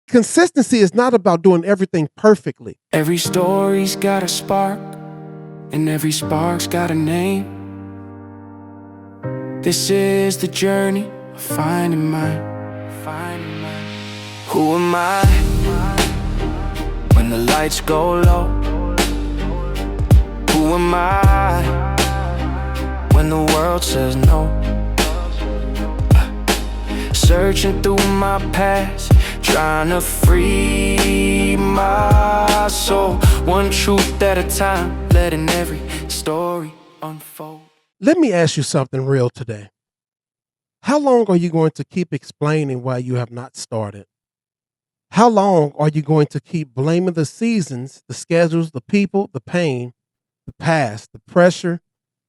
Consistency is not about doing everything perfectly. Every story's got a spark, and every spark's got a name. This is the journey of finding mine. Who am I when the lights go low? Who am I when the world says no? Searching through my past, trying to free my soul, one truth at a time, letting every story unfold. Let me ask you something real today. How long are you going to keep explaining why you have not started? How long are you going to keep blaming the seasons, the schedules, the people, the pain, the past, the pressure,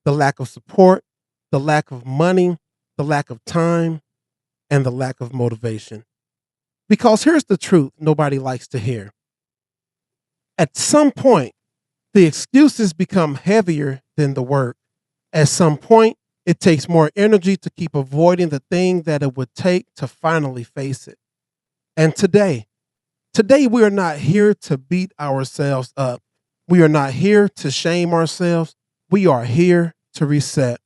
the lack of support, the lack of money, the lack of time, and the lack of motivation? Because here's the truth nobody likes to hear. At some point, the excuses become heavier than the work. At some point, it takes more energy to keep avoiding the thing that it would take to finally face it. And today we are not here to beat ourselves up. We are not here to shame ourselves. We are here to reset.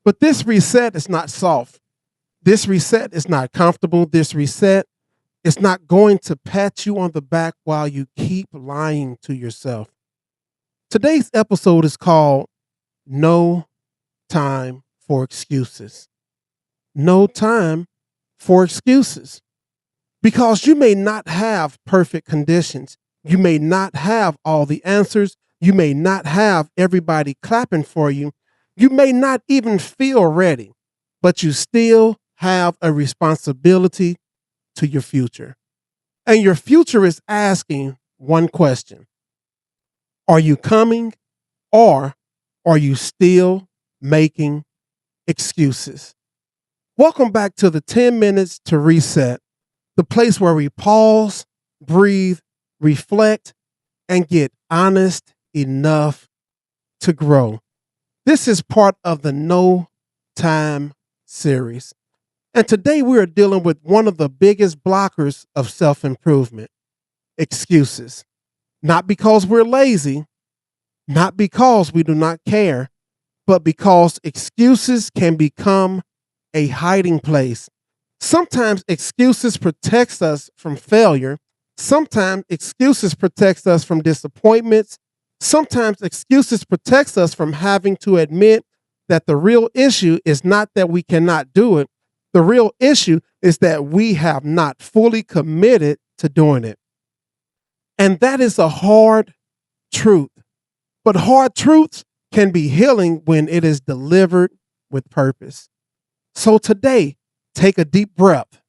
But this reset is not soft. This reset is not comfortable. This reset is not going to pat you on the back while you keep lying to yourself. Today's episode is called No Time for Excuses. No time for excuses. Because you may not have perfect conditions. You may not have all the answers. You may not have everybody clapping for you. You may not even feel ready, but you still have a responsibility to your future. And your future is asking one question. Are you coming, or are you still making excuses? Welcome back to the 10 minutes to reset, the place where we pause, breathe, reflect, and get honest enough to grow. This is part of the No Time series. And today we are dealing with one of the biggest blockers of self-improvement, excuses. Not because we're lazy, not because we do not care, but because excuses can become a hiding place. Sometimes excuses protects us from failure. Sometimes excuses protects us from disappointments. Sometimes excuses protects us from having to admit that the real issue is not that we cannot do it. The real issue is that we have not fully committed to doing it. And that is a hard truth. But hard truths can be healing when it is delivered with purpose. So today, take a deep breath.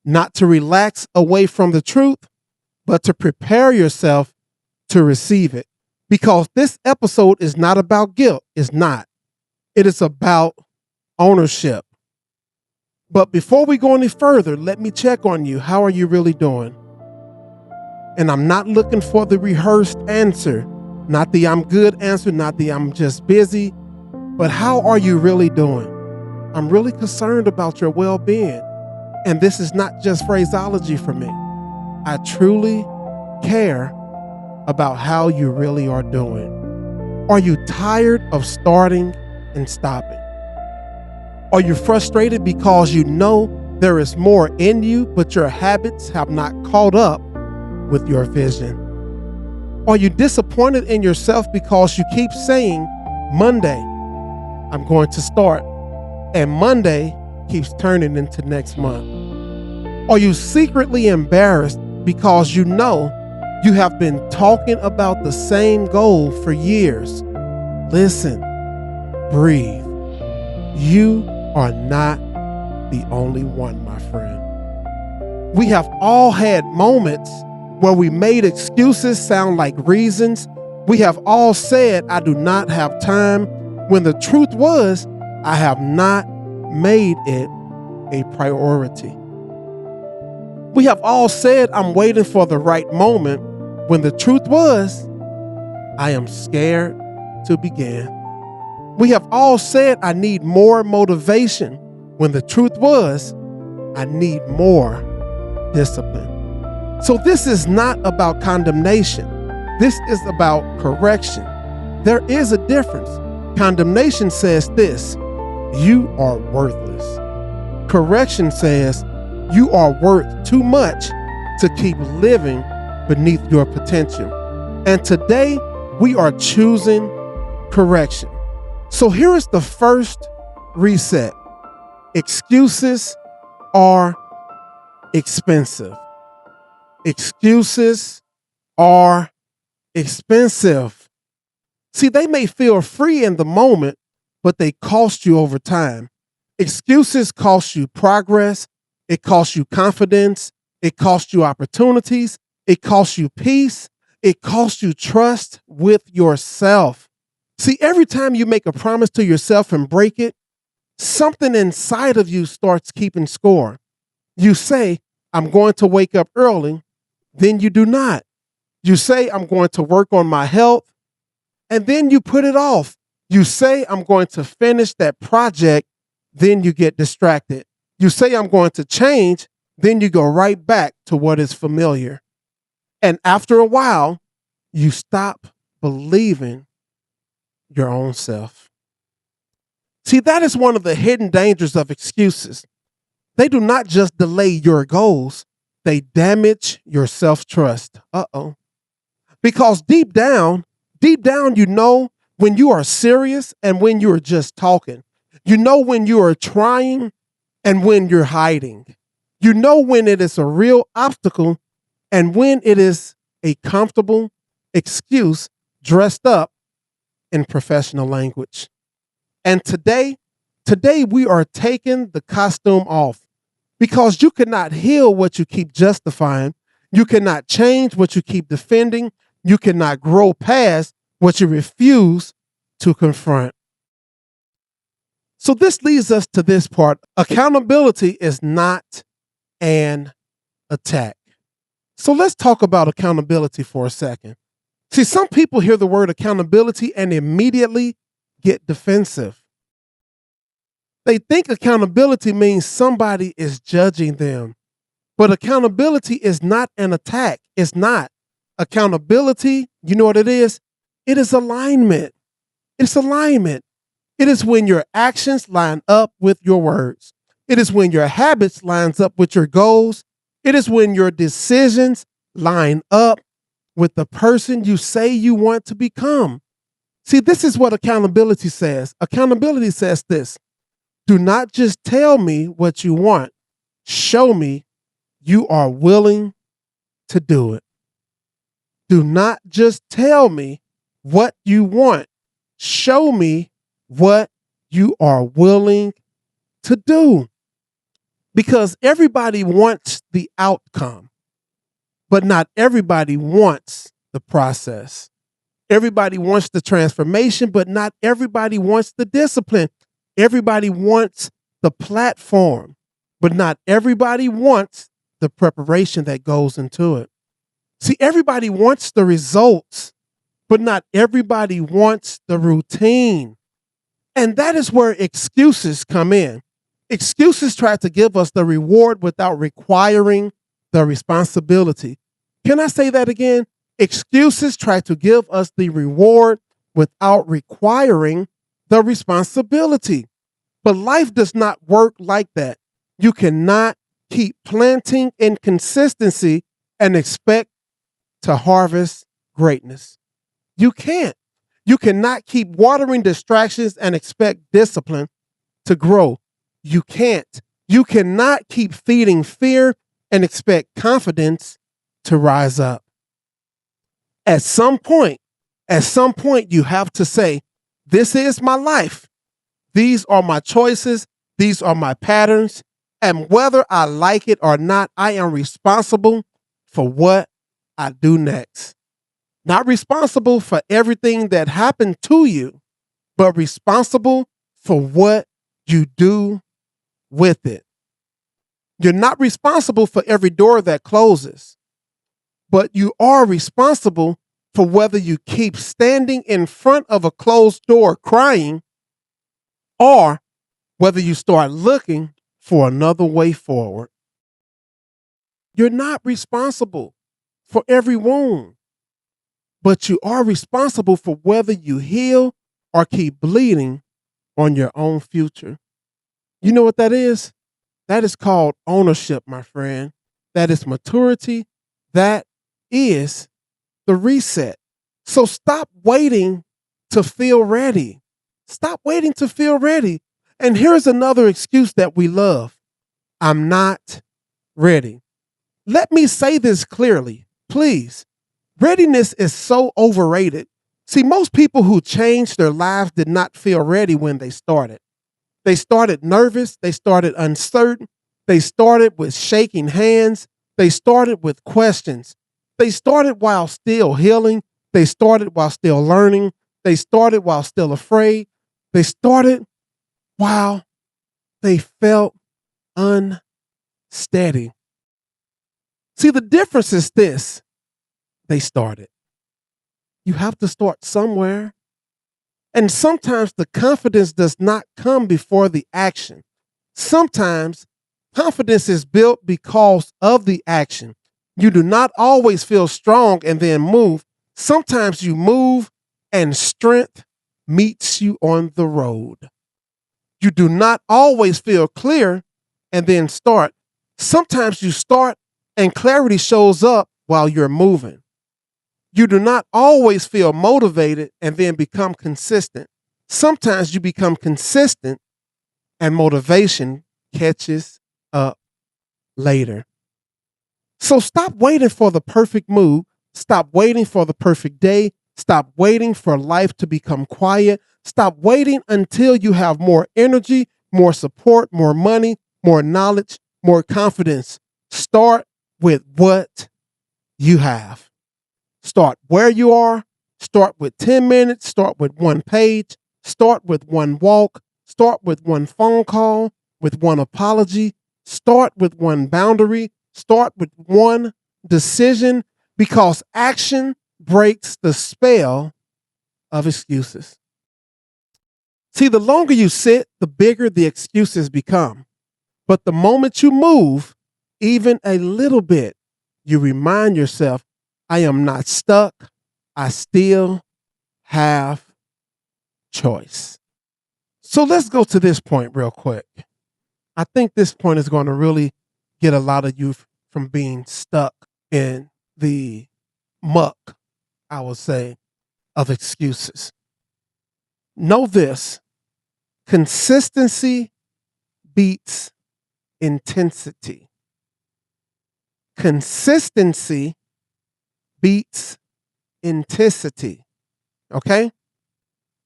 Not to relax away from the truth, but to prepare yourself to receive it. Because this episode is not about guilt. It's not. It is about ownership. But before we go any further, let me check on you. How are you really doing? And I'm not looking for the rehearsed answer, not the I'm good answer, not the I'm just busy, but how are you really doing? I'm really concerned about your well-being. And this is not just phraseology for me. I truly care about how you really are doing. Are you tired of starting and stopping? Are you frustrated because you know there is more in you, but your habits have not caught up with your vision? Are you disappointed in yourself because you keep saying, Monday, I'm going to start, and Monday keeps turning into next month? Are you secretly embarrassed because you know you have been talking about the same goal for years? Listen, breathe. You are not the only one, my friend. We have all had moments where we made excuses sound like reasons. We have all said, I do not have time, when the truth was, I have not made it a priority. We have all said, I'm waiting for the right moment, when the truth was, I am scared to begin. We have all said, I need more motivation, when the truth was, I need more discipline. So this is not about condemnation. This is about correction. There is a difference. Condemnation says this: you are worthless. Correction says you are worth too much to keep living beneath your potential. And today we are choosing correction. So here is the first reset. Excuses are expensive. Excuses are expensive. See, they may feel free in the moment, but they cost you over time. Excuses cost you progress. It costs you confidence. It costs you opportunities. It costs you peace. It costs you trust with yourself. See, every time you make a promise to yourself and break it, something inside of you starts keeping score. You say, I'm going to wake up early, then you do not. You say, I'm going to work on my health, and then you put it off. You say, I'm going to finish that project, then you get distracted. You say, I'm going to change, then you go right back to what is familiar. And after a while, you stop believing your own self. See, that is one of the hidden dangers of excuses. They do not just delay your goals, they damage your self-trust. Because deep down, you know when you are serious and when you are just talking. You know when you are trying and when you're hiding. You know when it is a real obstacle and when it is a comfortable excuse dressed up in professional language. And today we are taking the costume off because you cannot heal what you keep justifying. You cannot change what you keep defending. You cannot grow past what you refuse to confront. So this leads us to this part. Accountability is not an attack. So let's talk about accountability for a second. See, some people hear the word accountability and immediately get defensive. They think accountability means somebody is judging them. But accountability is not an attack. It's not. Accountability, you know what it is? It is alignment. It's alignment. It is when your actions line up with your words. It is when your habits lines up with your goals. It is when your decisions line up with the person you say you want to become. See, this is what accountability says. Accountability says this: do not just tell me what you want. Show me you are willing to do it. Do not just tell me what you want. Show me what you are willing to do. Because everybody wants the outcome, but not everybody wants the process. Everybody wants the transformation, but not everybody wants the discipline. Everybody wants the platform, but not everybody wants the preparation that goes into it. See, everybody wants the results, but not everybody wants the routine. And that is where excuses come in. Excuses try to give us the reward without requiring the responsibility. Can I say that again? Excuses try to give us the reward without requiring the responsibility. But life does not work like that. You cannot keep planting inconsistency and expect to harvest greatness. You can't. You cannot keep watering distractions and expect discipline to grow. You can't. You cannot keep feeding fear and expect confidence to rise up. At some point, you have to say, this is my life. These are my choices. These are my patterns. And whether I like it or not, I am responsible for what I do next. Not responsible for everything that happened to you, but responsible for what you do with it. You're not responsible for every door that closes, but you are responsible for whether you keep standing in front of a closed door crying or whether you start looking for another way forward. You're not responsible for every wound, but you are responsible for whether you heal or keep bleeding on your own future. You know what that is? That is called ownership, my friend. That is maturity. That is the reset. So stop waiting to feel ready. Stop waiting to feel ready. And here's another excuse that we love: I'm not ready. Let me say this clearly, please. Readiness is so overrated. See, most people who changed their lives did not feel ready when they started. They started nervous. They started uncertain. They started with shaking hands. They started with questions. They started while still healing. They started while still learning. They started while still afraid. They started while they felt unsteady. See, the difference is this: they started. You have to start somewhere. And sometimes the confidence does not come before the action. Sometimes confidence is built because of the action. You do not always feel strong and then move. Sometimes you move and strength meets you on the road. You do not always feel clear and then start. Sometimes you start and clarity shows up while you're moving. You do not always feel motivated and then become consistent. Sometimes you become consistent and motivation catches up later. So stop waiting for the perfect move. Stop waiting for the perfect day. Stop waiting for life to become quiet. Stop waiting until you have more energy, more support, more money, more knowledge, more confidence. Start with what you have. Start where you are. Start with 10 minutes. Start with one page. Start with one walk. Start with one phone call, with one apology. Start with one boundary. Start with one decision, because action breaks the spell of excuses. See, the longer you sit, the bigger the excuses become. But the moment you move, even a little bit, you remind yourself, I am not stuck. I still have choice. So let's go to this point real quick. I think this point is going to really get a lot of you from being stuck in the muck, I would say, of excuses. Know this: consistency beats intensity. Consistency beats intensity. Okay?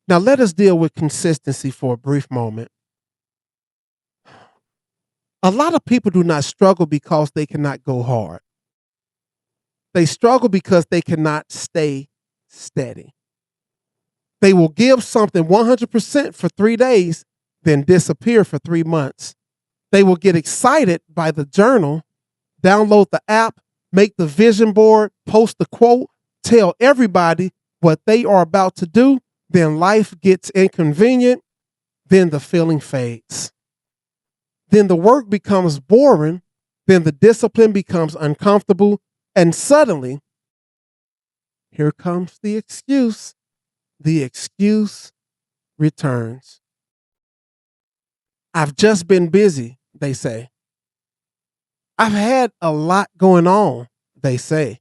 Now let us deal with consistency for a brief moment. A lot of people do not struggle because they cannot go hard. They struggle because they cannot stay steady. They will give something 100% for 3 days, then disappear for 3 months. They will get excited by the journal, download the app, make the vision board, post the quote, tell everybody what they are about to do. Then life gets inconvenient. Then the feeling fades. Then the work becomes boring. Then the discipline becomes uncomfortable. And suddenly, here comes the excuse. The excuse returns. I've just been busy, they say. I've had a lot going on, they say.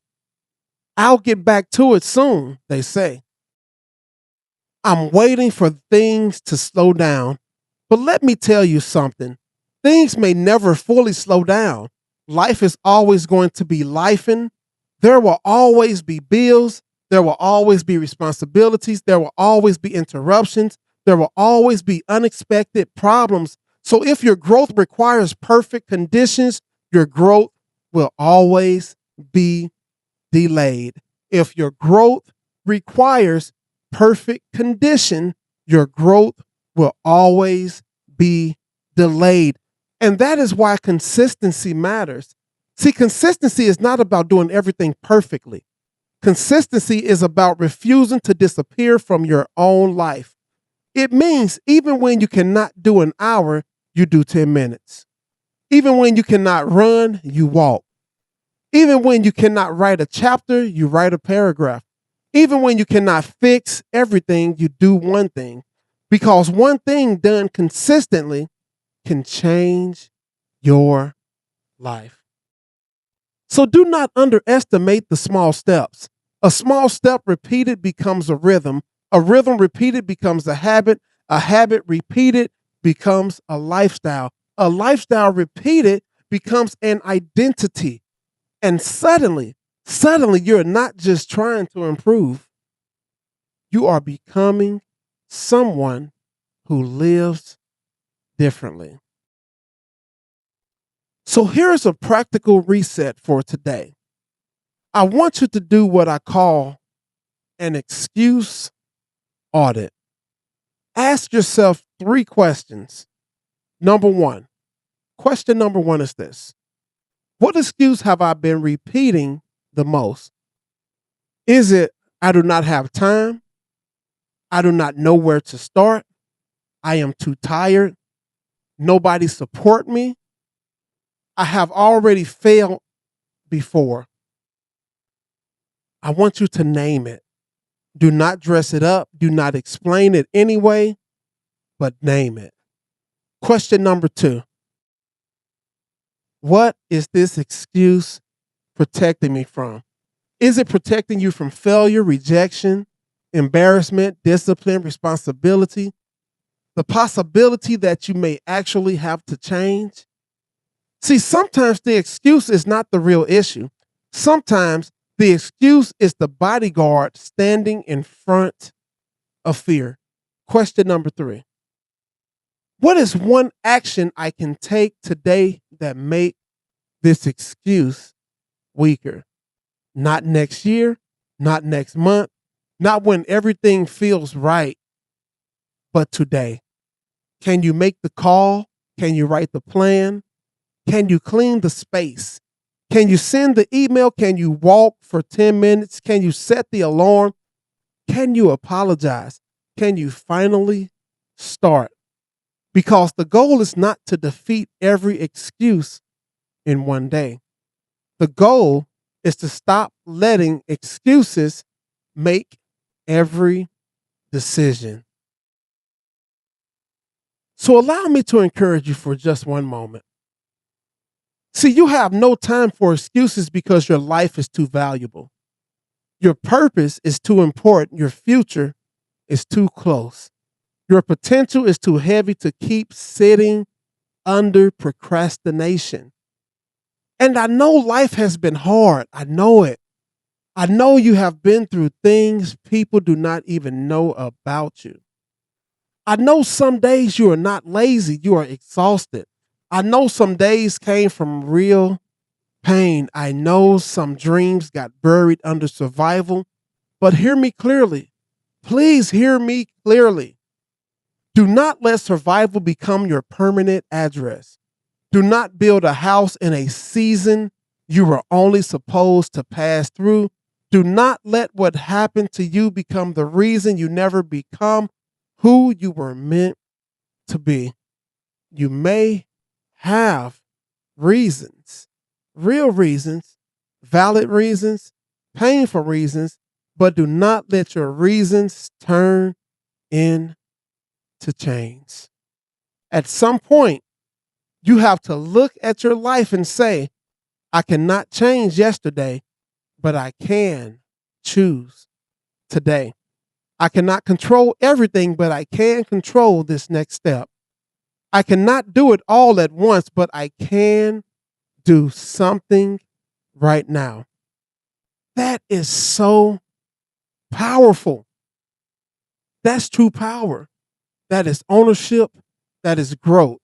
I'll get back to it soon, they say. I'm waiting for things to slow down. But let me tell you something. Things may never fully slow down. Life is always going to be lifing. There will always be bills. There will always be responsibilities. There will always be interruptions. There will always be unexpected problems. So if your growth requires perfect conditions, your growth will always be delayed. If your growth requires perfect condition, your growth will always be delayed. And that is why consistency matters. See, consistency is not about doing everything perfectly. Consistency is about refusing to disappear from your own life. It means even when you cannot do an hour, you do 10 minutes. Even when you cannot run, you walk. Even when you cannot write a chapter, you write a paragraph. Even when you cannot fix everything, you do one thing. Because one thing done consistently can change your life. So do not underestimate the small steps. A small step repeated becomes a rhythm. A rhythm repeated becomes a habit. A habit repeated becomes a lifestyle. A lifestyle repeated becomes an identity. And suddenly, you're not just trying to improve, you are becoming someone who lives differently. So here's a practical reset for today. I want you to do what I call an excuse audit. Ask yourself 3 questions. Number one, question number one is this: what excuse have I been repeating the most? Is it, I do not have time? I do not know where to start? I am too tired? Nobody support me? I have already failed before. I want you to name it. Do not dress it up. Do not explain it anyway, but name it. Question number two: what is this excuse protecting me from? Is it protecting you from failure, rejection, embarrassment, discipline, responsibility, the possibility that you may actually have to change? See, sometimes the excuse is not the real issue. Sometimes the excuse is the bodyguard standing in front of fear. Question number three: what is one action I can take today that make this excuse weaker? Not next year, not next month, not when everything feels right, but today. Can you make the call? Can you write the plan? Can you clean the space? Can you send the email? Can you walk for 10 minutes? Can you set the alarm? Can you apologize? Can you finally start? Because the goal is not to defeat every excuse in one day. The goal is to stop letting excuses make every decision. So allow me to encourage you for just one moment. See, you have no time for excuses because your life is too valuable. Your purpose is too important. Your future is too close. Your potential is too heavy to keep sitting under procrastination. And I know life has been hard. I know it. I know you have been through things people do not even know about you. I know some days you are not lazy, you are exhausted. I know some days came from real pain. I know some dreams got buried under survival, but hear me clearly. Please hear me clearly. Do not let survival become your permanent address. Do not build a house in a season you were only supposed to pass through. Do not let what happened to you become the reason you never become who you were meant to be. You may have reasons, real reasons, valid reasons, painful reasons, but do not let your reasons turn into chains. At some point, you have to look at your life and say, I cannot change yesterday, but I can choose today. I cannot control everything, but I can control this next step. I cannot do it all at once, but I can do something right now. That is so powerful. That's true power. That is ownership. That is growth.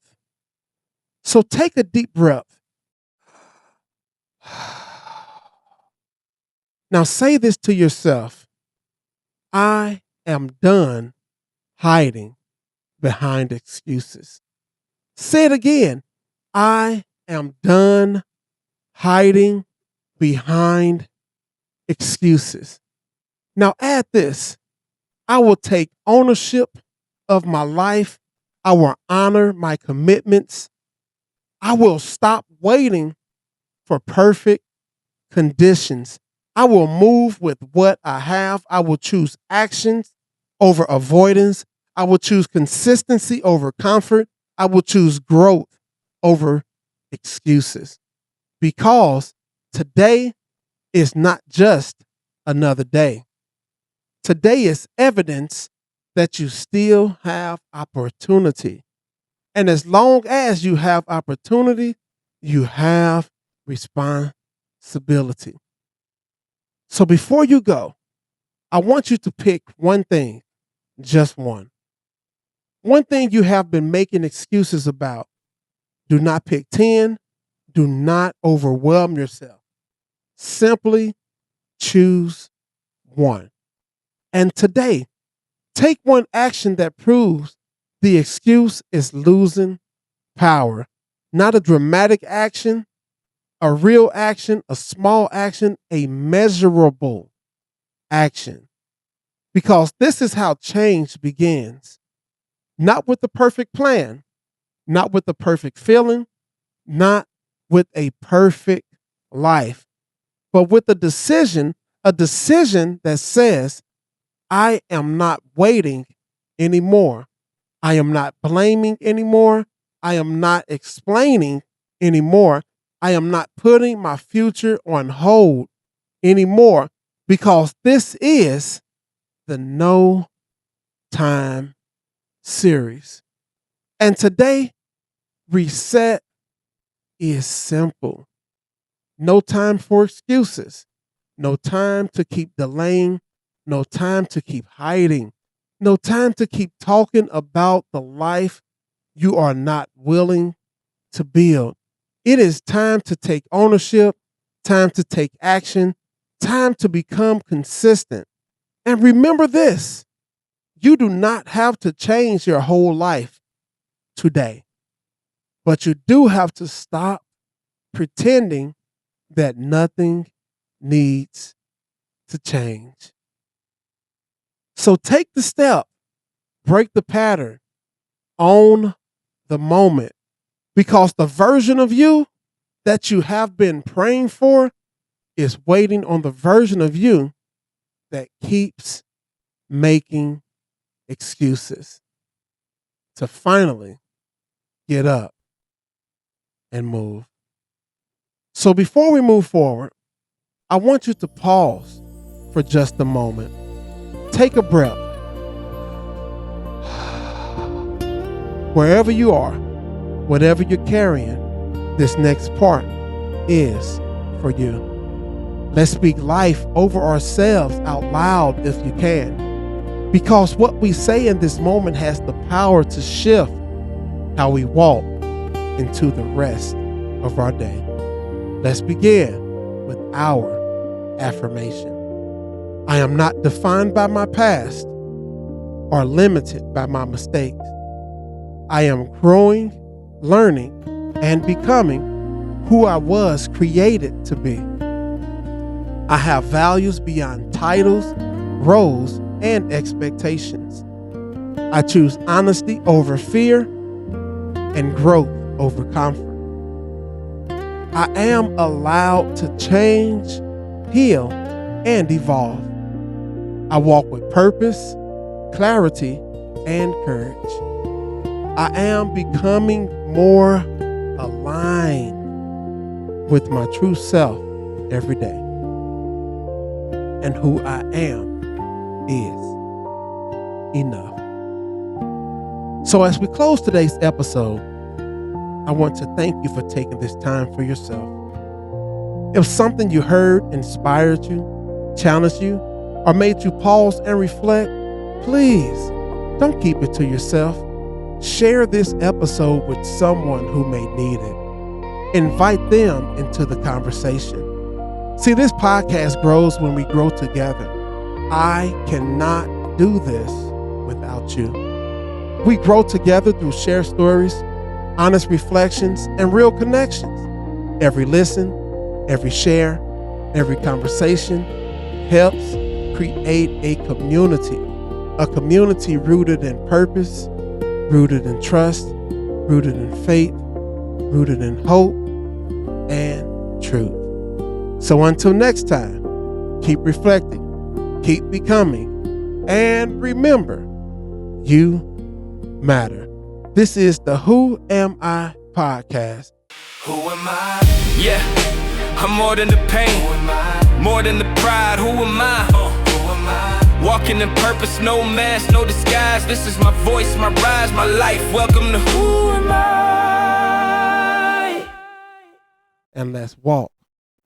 So take a deep breath. Now say this to yourself: I am done hiding behind excuses. Say it again. I am done hiding behind excuses. Now add this: I will take ownership of my life. I will honor my commitments. I will stop waiting for perfect conditions. I will move with what I have. I will choose actions over avoidance. I will choose consistency over comfort. I will choose growth over excuses because today is not just another day. Today is evidence that you still have opportunity. And as long as you have opportunity, you have responsibility. So before you go, I want you to pick one thing, just one. One thing you have been making excuses about. Do not pick 10. Do not overwhelm yourself. Simply choose one. And today, take one action that proves the excuse is losing power. Not a dramatic action, a real action, a small action, a measurable action. Because this is how change begins. Not with the perfect plan, not with the perfect feeling, not with a perfect life, but with a decision that says, I am not waiting anymore. I am not blaming anymore. I am not explaining anymore. I am not putting my future on hold anymore because this is the No Time series. And today, reset is simple. No time for excuses. No time to keep delaying. No time to keep hiding. No time to keep talking about the life you are not willing to build. It is time to take ownership, time to take action, time to become consistent. And remember this, you do not have to change your whole life today, but you do have to stop pretending that nothing needs to change. So take the step, break the pattern, own the moment, because the version of you that you have been praying for is waiting on the version of you that keeps making excuses to finally get up and move. So before we move forward, I want you to pause for just a moment. Take a breath. Wherever you are, whatever you're carrying, this next part is for you. Let's speak life over ourselves out loud if you can, because what we say in this moment has the power to shift how we walk into the rest of our day. Let's begin with our affirmation. I am not defined by my past or limited by my mistakes. I am growing, learning, and becoming who I was created to be. I have values beyond titles, roles, and expectations. I choose honesty over fear and growth over comfort. I am allowed to change, heal, and evolve. I walk with purpose, clarity, and courage. I am becoming more aligned with my true self every day. And who I am is enough. So as we close today's episode, I want to thank you for taking this time for yourself. If something you heard inspired you, challenged you, or made you pause and reflect, please don't keep it to yourself. Share this episode with someone who may need it. Invite them into the conversation. See, this podcast grows when we grow together. I cannot do this without you. We grow together through shared stories, honest reflections, and real connections. Every listen, every share, every conversation helps create a community rooted in purpose, rooted in trust, rooted in faith, rooted in hope and truth. So until next time, keep reflecting, keep becoming, and remember, you matter. This is the Who Am I podcast. Who am I? Yeah, I'm more than the pain, more than the pride. Who am I? Walking in purpose, no mask, no disguise. This is my voice, my rise, my life. Welcome to Who Am I? And let's walk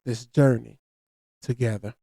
this journey together.